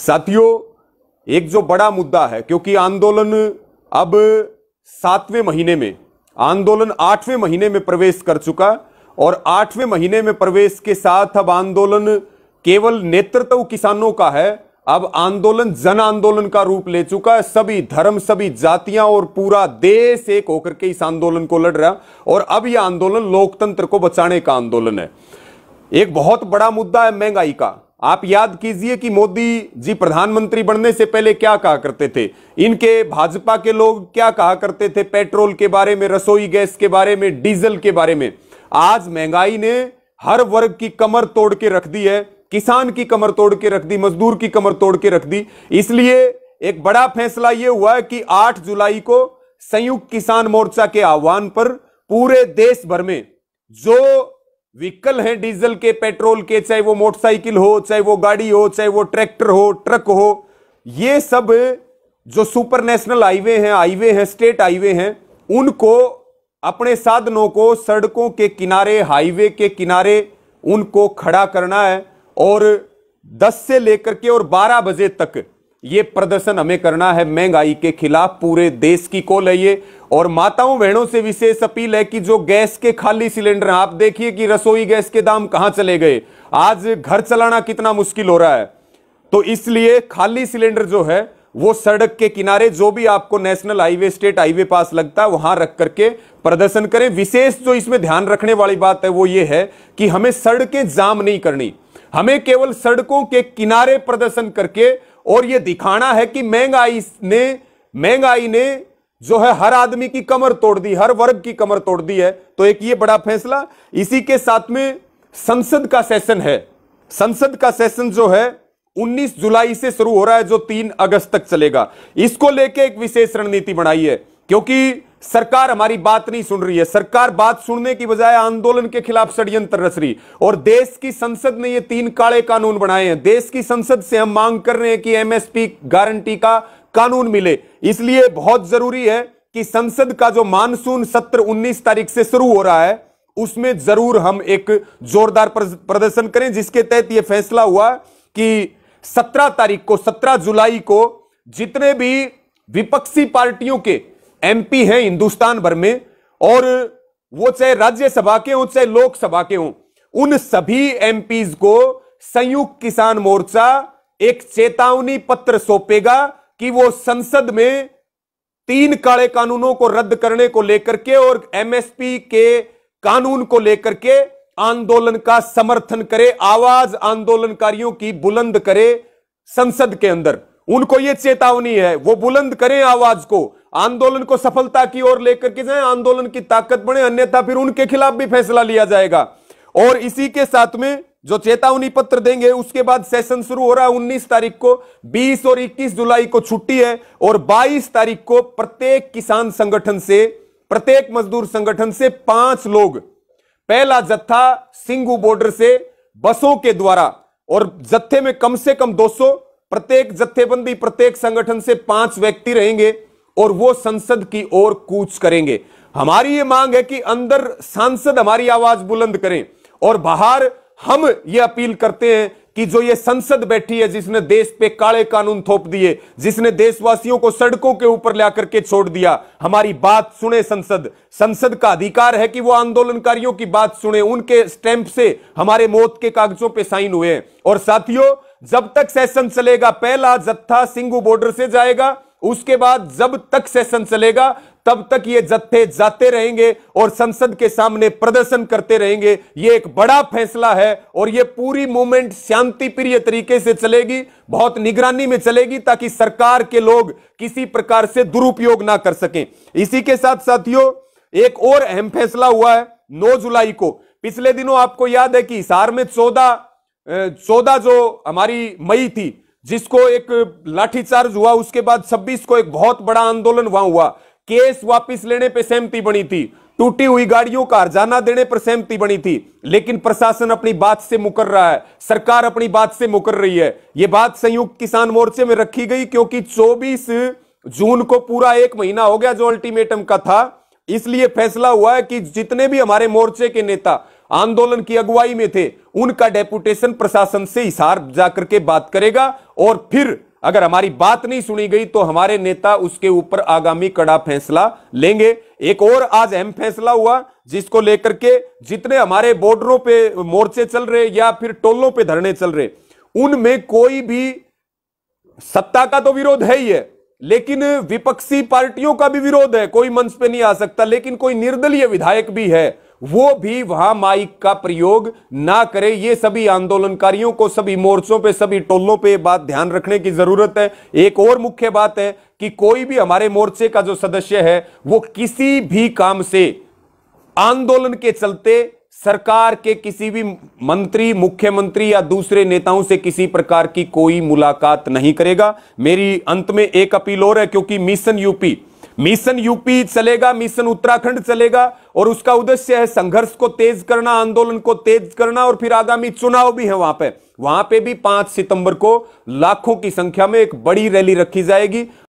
साथियों, एक जो बड़ा मुद्दा है, क्योंकि आंदोलन अब 7वें महीने में, आंदोलन 8वें महीने में प्रवेश कर चुका और 8वें महीने में प्रवेश के साथ अब आंदोलन केवल नेतृत्व किसानों का है, अब आंदोलन जन आंदोलन का रूप ले चुका है। सभी धर्म, सभी जातियां और पूरा देश एक होकर के इस आंदोलन को लड़ रहा और अब यह आंदोलन लोकतंत्र को बचाने का आंदोलन है। एक बहुत बड़ा मुद्दा है महंगाई का। आप याद कीजिए कि मोदी जी प्रधानमंत्री बनने से पहले क्या कहा करते थे, इनके भाजपा के लोग क्या कहा करते थे पेट्रोल के बारे में, रसोई गैस के बारे में, डीजल के बारे में। आज महंगाई ने हर वर्ग की कमर तोड़ के रख दी है, किसान की कमर तोड़ के रख दी, मजदूर की कमर तोड़ के रख दी। इसलिए एक बड़ा फैसला यह हुआ है कि 8 जुलाई को संयुक्त किसान मोर्चा के आह्वान पर पूरे देश भर में जो व्हीकल हैं डीजल के, पेट्रोल के, चाहे वो मोटरसाइकिल हो, चाहे वो गाड़ी हो, चाहे वो ट्रैक्टर हो, ट्रक हो, ये सब जो सुपर नेशनल हाईवे हैं, स्टेट हाईवे हैं, उनको अपने साधनों को सड़कों के किनारे, हाईवे के किनारे उनको खड़ा करना है और 10 से लेकर के और 12 बजे तक ये प्रदर्शन हमें करना है महंगाई के खिलाफ। पूरे देश की कॉल है ये। और माताओं बहनों से विशेष अपील है कि जो गैस के खाली सिलेंडर हैं, आप देखिए कि रसोई गैस के दाम कहां चले गए, आज घर चलाना कितना मुश्किल हो रहा है। तो इसलिए खाली सिलेंडर जो है वो सड़क के किनारे, जो भी आपको नेशनल हाईवे, स्टेट हाईवे पास लगता है, वहां रख करके प्रदर्शन करें। विशेष जो इसमें ध्यान रखने वाली बात है वो ये है कि हमें सड़कें जाम नहीं करनी, हमें केवल सड़कों के किनारे प्रदर्शन करके और यह दिखाना है कि महंगाई ने जो है हर आदमी की कमर तोड़ दी, हर वर्ग की कमर तोड़ दी है। तो एक ये बड़ा फैसला। इसी के साथ में संसद का सेशन है। संसद का सेशन जो है 19 जुलाई से शुरू हो रहा है, जो 3 अगस्त तक चलेगा। इसको लेके एक विशेष रणनीति बनाई है, क्योंकि सरकार हमारी बात नहीं सुन रही है। सरकार बात सुनने की बजाय आंदोलन के खिलाफ षड्यंत्र रच रही। और देश की संसद ने ये 3 काले कानून बनाए हैं। देश की संसद से हम मांग कर रहे हैं कि एमएसपी गारंटी का कानून मिले। इसलिए बहुत जरूरी है कि संसद का जो मानसून सत्र 19 तारीख से शुरू हो रहा है, उसमें जरूर हम एक जोरदार प्रदर्शन करें, जिसके तहत यह फैसला हुआ कि 17 जुलाई को जितने भी विपक्षी पार्टियों के एमपी हैं हिंदुस्तान भर में, और वो चाहे राज्यसभा के हों चाहे लोकसभा के हों, उन सभी एमपीज को संयुक्त किसान मोर्चा एक चेतावनी पत्र सौंपेगा कि वो संसद में 3 काले कानूनों को रद्द करने को लेकर के और एमएसपी के कानून को लेकर के आंदोलन का समर्थन करे, आवाज आंदोलनकारियों की बुलंद करे संसद के अंदर। उनको यह चेतावनी है, वो बुलंद करें आवाज को, आंदोलन को सफलता की ओर लेकर के जाएं, आंदोलन की ताकत बढ़े, अन्यथा फिर उनके खिलाफ भी फैसला लिया जाएगा। और इसी के साथ में जो चेतावनी पत्र देंगे, उसके बाद सेशन शुरू हो रहा है 19 तारीख को। 20 और 21 जुलाई को छुट्टी है और 22 तारीख को प्रत्येक किसान संगठन से, प्रत्येक मजदूर संगठन से 5 लोग, पहला जत्था सिंगू बॉर्डर से बसों के द्वारा, और जत्थे में कम से कम 200, प्रत्येक जत्थेबंदी, प्रत्येक संगठन से 5 व्यक्ति रहेंगे और वो संसद की ओर कूच करेंगे। हमारी ये मांग है कि अंदर सांसद हमारी आवाज बुलंद करें और बाहर हम ये अपील करते हैं कि जो ये संसद बैठी है, जिसने देश पे काले कानून थोप दिए, जिसने देशवासियों को सड़कों के ऊपर ला करके छोड़ दिया, हमारी बात सुने संसद। संसद का अधिकार है कि वो आंदोलनकारियों की बात सुने। उनके स्टैंप से हमारे मौत के कागजों पे साइन हुए हैं। और साथियों, जब तक सेशन चलेगा, पहला जत्था सिंगू बॉर्डर से जाएगा, उसके बाद जब तक सेशन चलेगा तब तक ये जत्थे जाते रहेंगे और संसद के सामने प्रदर्शन करते रहेंगे। ये एक बड़ा फैसला है और ये पूरी मूवमेंट शांति प्रिय तरीके से चलेगी, बहुत निगरानी में चलेगी, ताकि सरकार के लोग किसी प्रकार से दुरुपयोग ना कर सकें। इसी के साथ साथियों, एक और अहम फैसला हुआ है 9 जुलाई को। पिछले दिनों आपको याद है कि हिसार में 14 जो हमारी मई थी, जिसको एक लाठीचार्ज हुआ, उसके बाद 26 को एक बहुत बड़ा आंदोलन वहां हुआ। केस वापस लेने पे सहमति बनी थी, टूटी हुई गाड़ियों का हर्जाना देने पर सहमति बनी थी, लेकिन प्रशासन अपनी बात से मुकर रहा है, सरकार अपनी बात से मुकर रही है। यह बात संयुक्त किसान मोर्चे में रखी गई, क्योंकि 24 जून को पूरा 1 महीना हो गया जो अल्टीमेटम का था। इसलिए फैसला हुआ है कि जितने भी हमारे मोर्चे के नेता आंदोलन की अगुवाई में थे, उनका डेपुटेशन प्रशासन से हिसार जाकर के बात करेगा और फिर अगर हमारी बात नहीं सुनी गई तो हमारे नेता उसके ऊपर आगामी कड़ा फैसला लेंगे। एक और आज अहम फैसला हुआ जिसको लेकर के जितने हमारे बॉर्डरों पे मोर्चे चल रहे या फिर टोलों पे धरने चल रहे, उनमें कोई भी सत्ता का तो विरोध है ही है, लेकिन विपक्षी पार्टियों का भी विरोध है, कोई मंच पे नहीं आ सकता, लेकिन कोई निर्दलीय विधायक भी है, वो भी वहां माइक का प्रयोग ना करे। ये सभी आंदोलनकारियों को सभी मोर्चों पे सभी टोलों पे बात ध्यान रखने की जरूरत है। एक और मुख्य बात है कि कोई भी हमारे मोर्चे का जो सदस्य है वो किसी भी काम से आंदोलन के चलते सरकार के किसी भी मंत्री, मुख्यमंत्री या दूसरे नेताओं से किसी प्रकार की कोई मुलाकात नहीं करेगा। मेरी अंत में एक अपील और है, क्योंकि मिशन यूपी चलेगा, मिशन उत्तराखंड चलेगा और उसका उद्देश्य है संघर्ष को तेज करना, आंदोलन को तेज करना और फिर आगामी चुनाव भी है वहां पे भी 5 सितंबर को लाखों की संख्या में एक बड़ी रैली रखी जाएगी।